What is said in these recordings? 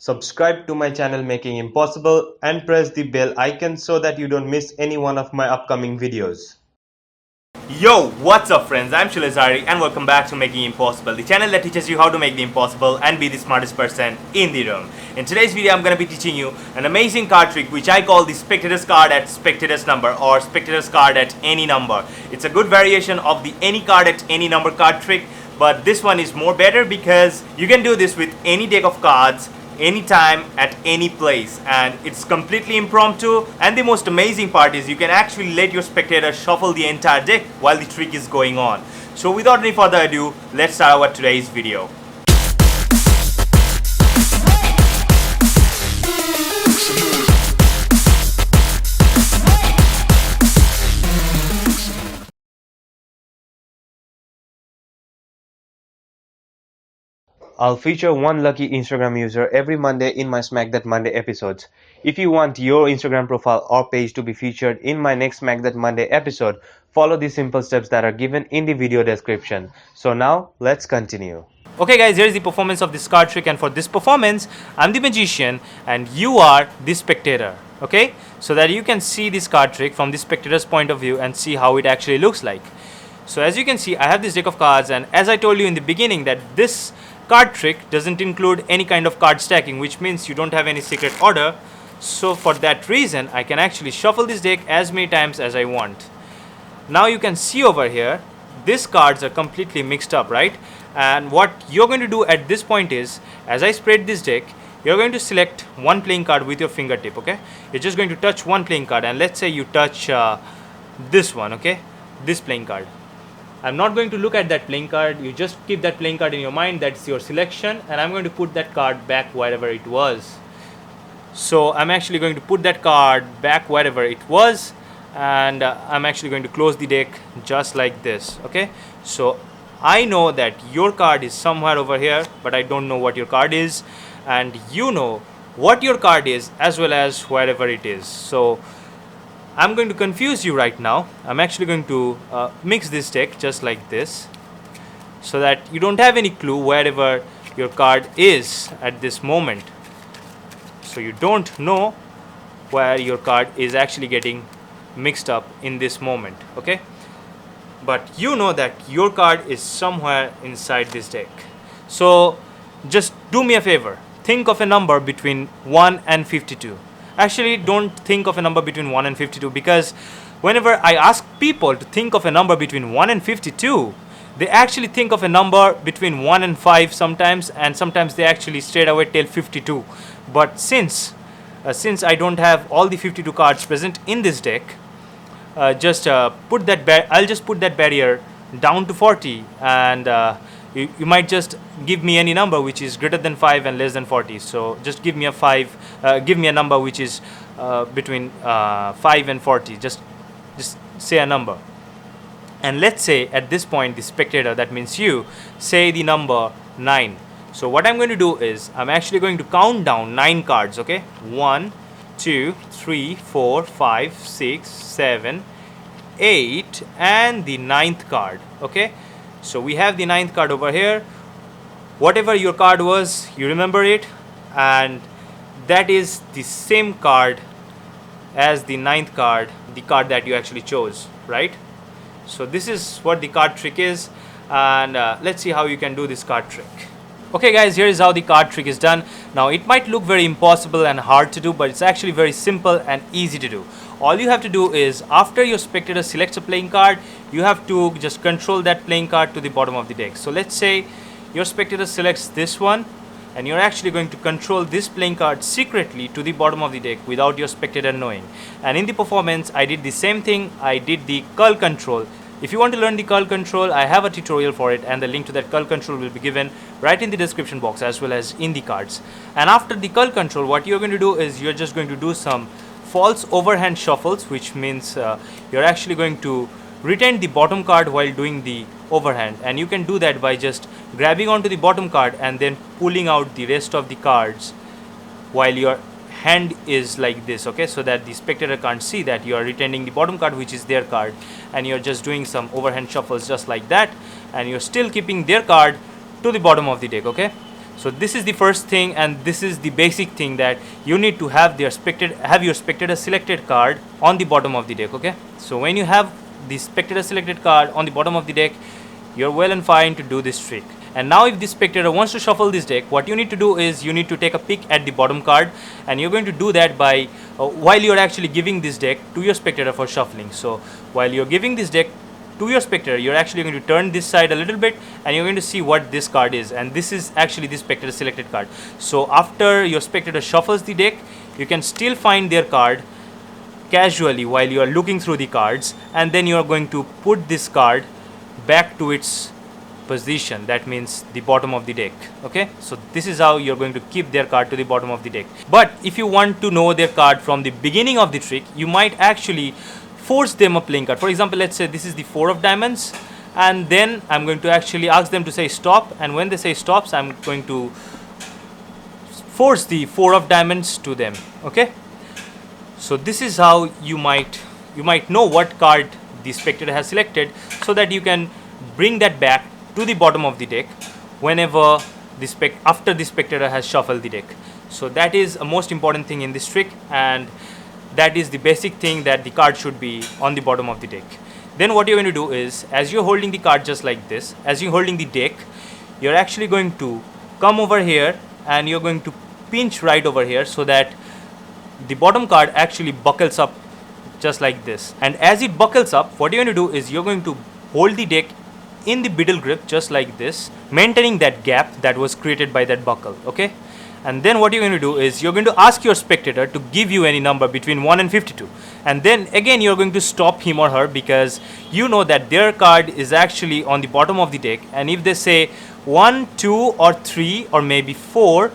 subscribe to my channel Making Impossible and press the bell icon so that you don't miss any one of my upcoming videos. Yo, what's up friends, I'm Shilazari and welcome back to Making Impossible, the channel that teaches you how to make the impossible and be the smartest person in the room. In today's video, I'm going to be teaching you an amazing card trick which I call the Spectator's card at Spectator's number or Spectator's card at any number. It's a good variation of the any card at any number card trick, but this one is more better because you can do this with any deck of cards anytime at any place, and it's completely impromptu. And the most amazing part is you can actually let your spectator shuffle the entire deck while the trick is going on. So without any further ado, let's start our today's video. I'll feature one lucky Instagram user every Monday in my Smack That Monday episodes. If you want your Instagram profile or page to be featured in my next Smack That Monday episode, follow the simple steps that are given in the video description. So now, let's continue. Okay guys, here is the performance of this card trick, and for this performance, I'm the magician and you are the spectator. Okay, so that you can see this card trick from the spectator's point of view and see how it actually looks like. So as you can see, I have this deck of cards, and as I told you in the beginning that this card trick doesn't include any kind of card stacking, which means you don't have any secret order. So for that reason, I can actually shuffle this deck as many times as I want. Now you can see over here, these cards are completely mixed up, right? And what you're going to do at this point is, as I spread this deck, you're going to select one playing card with your fingertip, okay? You're just going to touch one playing card, and let's say you touch this one, okay? This playing card. I'm not going to look at that playing card. You just keep that playing card in your mind. That's your selection, and I'm going to put that card back wherever it was. So I'm actually going to put that card back wherever it was, and I'm actually going to close the deck just like this. Okay, so I know that your card is somewhere over here, but I don't know what your card is, and you know what your card is as well as wherever it is. So I'm going to confuse you right now. I'm actually going to mix this deck just like this, so that you don't have any clue wherever your card is at this moment. So you don't know where your card is actually getting mixed up in this moment, okay? But you know that your card is somewhere inside this deck. So just do me a favor. Think of a number between 1 and 52. Actually, don't think of a number between 1 and 52, because whenever I ask people to think of a number between 1 and 52, they actually think of a number between 1 and 5 sometimes, and sometimes they actually straight away tell 52. But since I don't have all the 52 cards present in this deck, I'll just put that barrier down to 40, and you might just give me any number which is greater than 5 and less than 40. So just give me a number which is between 5 and 40. Just say a number. And let's say at this point the spectator, that means you, say the number 9. So what I'm going to do is I'm actually going to count down 9 cards, okay? 1, 2, 3, 4, 5, 6, 7, 8, and the 9th card, okay? So we have the 9th card over here. Whatever your card was, you remember it, and that is the same card as the 9th card, the card that you actually chose, right? So this is what the card trick is, and let's see how you can do this card trick. Okay guys, here is how the card trick is done. Now it might look very impossible and hard to do, but it's actually very simple and easy to do. All you have to do is, after your spectator selects a playing card, you have to just control that playing card to the bottom of the deck. So let's say your spectator selects this one, and you're actually going to control this playing card secretly to the bottom of the deck without your spectator knowing. And in the performance, I did the same thing. I did the curl control. If you want to learn the curl control, I have a tutorial for it, and the link to that curl control will be given right in the description box as well as in the cards. And after the curl control, what you're going to do is you're just going to do some false overhand shuffles, which means you're actually going to retain the bottom card while doing the overhand, and you can do that by just grabbing onto the bottom card and then pulling out the rest of the cards while your hand is like this, okay, so that the spectator can't see that you are retaining the bottom card, which is their card, and you're just doing some overhand shuffles just like that, and you're still keeping their card to the bottom of the deck, okay. So this is the first thing, and this is the basic thing, that you need to have your spectator selected card on the bottom of the deck. Okay, so when you have the spectator selected card on the bottom of the deck, you're well and fine to do this trick. And now if the spectator wants to shuffle this deck, what you need to do is you need to take a pick at the bottom card, and you're going to do that by while you're actually giving this deck to your spectator for shuffling. So while you're giving this deck to your spectator, you're actually going to turn this side a little bit, and you're going to see what this card is, and this is actually the spectator selected card. So after your spectator shuffles the deck, you can still find their card casually while you are looking through the cards, and then you are going to put this card back to its position, that means the bottom of the deck. Okay, so this is how you're going to keep their card to the bottom of the deck. But if you want to know their card from the beginning of the trick, you might actually force them a playing card. For example, let's say this is the 4 of diamonds, and then I'm going to actually ask them to say stop, and when they say stops, I'm going to force the 4 of diamonds to them. Okay, so this is how you might know what card the spectator has selected, so that you can bring that back to the bottom of the deck whenever after the spectator has shuffled the deck. So that is a most important thing in this trick, and that is the basic thing, that the card should be on the bottom of the deck. Then what you're going to do is, as you're holding the card just like this, as you're holding the deck, you're actually going to come over here and you're going to pinch right over here, so that the bottom card actually buckles up just like this. And as it buckles up, what you're going to do is you're going to hold the deck in the middle grip just like this, maintaining that gap that was created by that buckle. Okay, and then what you're going to do is you're going to ask your spectator to give you any number between 1 and 52, and then again you're going to stop him or her, because you know that their card is actually on the bottom of the deck, and if they say 1, 2 or 3 or maybe 4,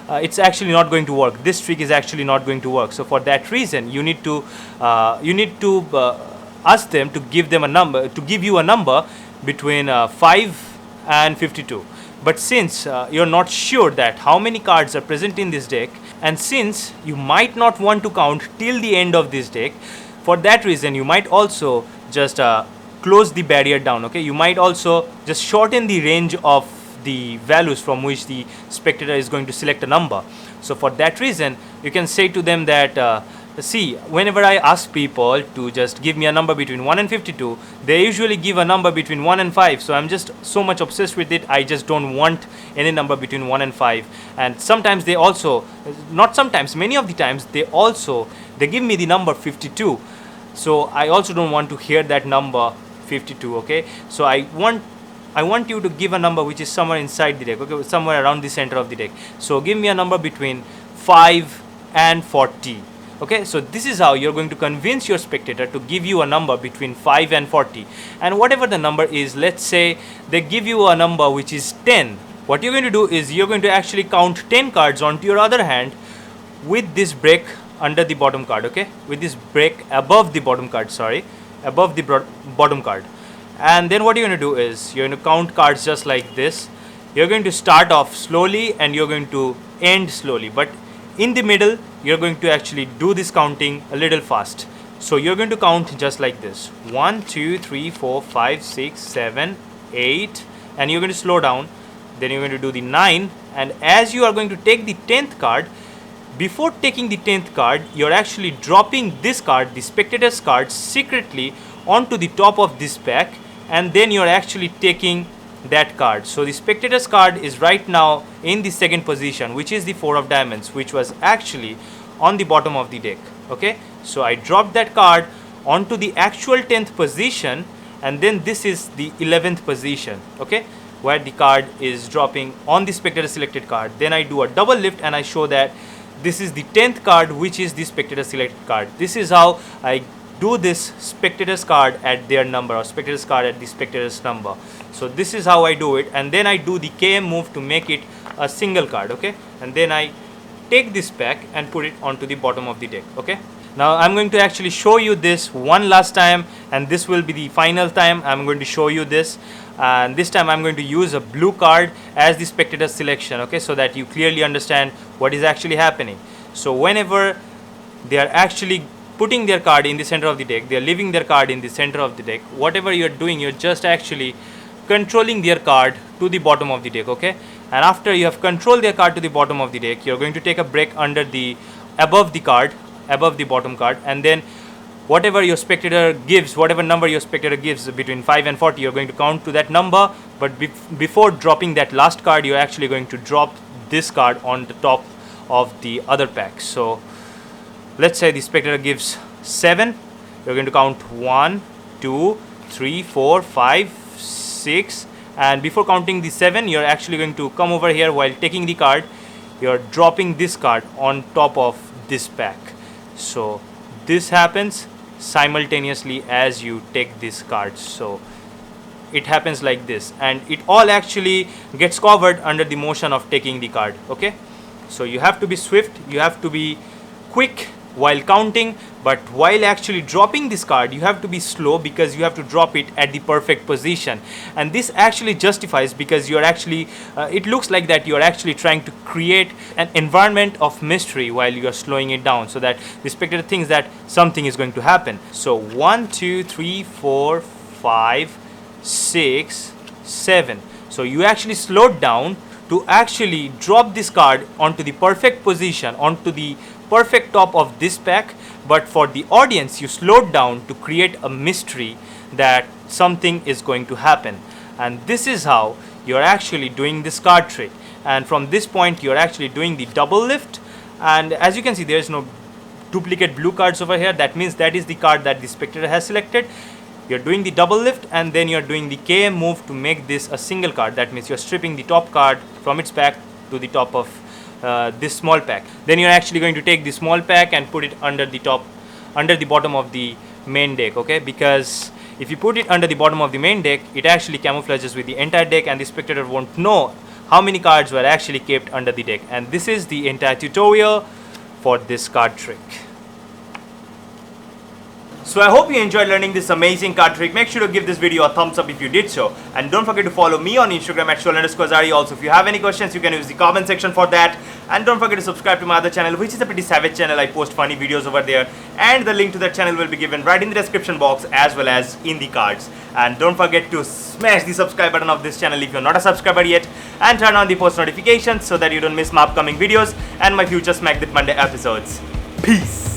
it's actually not going to work. This trick is actually not going to work. So for that reason, you need to ask them to give you a number between 5 and 52. But since you're not sure that how many cards are present in this deck, and since you might not want to count till the end of this deck, for that reason you might also just close the barrier down. Okay, you might also just shorten the range of the values from which the spectator is going to select a number. So for that reason, you can say to them that see, whenever I ask people to just give me a number between 1 and 52, they usually give a number between 1 and 5. So I'm just so much obsessed with it, I just don't want any number between 1 and 5. And sometimes they also, not sometimes, many of the times they give me the number 52. So I also don't want to hear that number 52. Okay, so I want you to give a number which is somewhere inside the deck. Okay, somewhere around the center of the deck. So give me a number between 5 and 40. Okay, so this is how you're going to convince your spectator to give you a number between 5 and 40. And whatever the number is, let's say they give you a number which is 10. What you're going to do is you're going to actually count 10 cards onto your other hand with this break under the bottom card. Okay, with this break above the bottom card, above the bottom card. And then what you're going to do is you're going to count cards just like this. You're going to start off slowly and you're going to end slowly, but in the middle you're going to actually do this counting a little fast. So you're going to count just like this: 1, 2, 3, 4, 5, 6, 7, 8, and you're going to slow down. Then you're going to do the 9, and as you are going to take the 10th card, before taking the 10th card, you're actually dropping this card, the spectator's card, secretly onto the top of this pack, and then you're actually taking that card. So the spectator's card is right now in the second position, which is the 4 of diamonds, which was actually on the bottom of the deck. Okay, so I dropped that card onto the actual 10th position, and then this is the 11th position. Okay, where the card is dropping on the spectator selected card. Then I do a double lift and I show that this is the 10th card, which is the spectator selected card. This is how I do this spectator's card at their number, or spectator's card at the spectator's number. So this is how I do it, and then I do the KM move to make it a single card. Okay, and then I take this pack and put it onto the bottom of the deck. Okay, now I'm going to actually show you this one last time, and this will be the final time I'm going to show you this. And this time I'm going to use a blue card as the spectator selection. Okay, so that you clearly understand what is actually happening. So whenever they are actually putting their card in the center of the deck, they are leaving their card in the center of the deck, whatever you're doing, you're just actually controlling their card to the bottom of the deck. Okay, and after you have controlled their card to the bottom of the deck, you're going to take a break under the above the card, above the bottom card, and then whatever your spectator gives, whatever number your spectator gives between 5 and 40, you're going to count to that number. But before dropping that last card, you're actually going to drop this card on the top of the other pack. So let's say the spectator gives 7, you're going to count 1, 2, 3, 4, 5, 6, and before counting the 7, you're actually going to come over here. While taking the card, you're dropping this card on top of this pack. So this happens simultaneously as you take this card. So it happens like this, and it all actually gets covered under the motion of taking the card. Okay, so you have to be swift, you have to be quick while counting, but while actually dropping this card, you have to be slow, because you have to drop it at the perfect position. And this actually justifies, because you're actually it looks like that you're actually trying to create an environment of mystery while you're slowing it down, so that the spectator thinks that something is going to happen. So 1, 2, 3, 4, 5, 6, 7. So you actually slowed down to actually drop this card onto the perfect position, onto the perfect top of this pack. But for the audience, you slowed down to create a mystery that something is going to happen. And this is how you're actually doing this card trick. And from this point, you're actually doing the double lift. And as you can see, there is no duplicate blue cards over here. That means that is the card that the spectator has selected. You're doing the double lift, and then you're doing the KM move to make this a single card. That means you're stripping the top card from its pack to the top of this small pack. Then you're actually going to take the small pack and put it under the bottom of the main deck. Okay, because if you put it under the bottom of the main deck, it actually camouflages with the entire deck, and the spectator won't know how many cards were actually kept under the deck. And this is the entire tutorial for this card trick. So I hope you enjoyed learning this amazing card trick. Make sure to give this video a thumbs up if you did so. And don't forget to follow me on Instagram at @Shol_Zari. Also, if you have any questions, you can use the comment section for that. And don't forget to subscribe to my other channel, which is a pretty savage channel. I post funny videos over there. And the link to that channel will be given right in the description box, as well as in the cards. And don't forget to smash the subscribe button of this channel if you're not a subscriber yet. And turn on the post notifications so that you don't miss my upcoming videos and my future Smack That Monday episodes. Peace!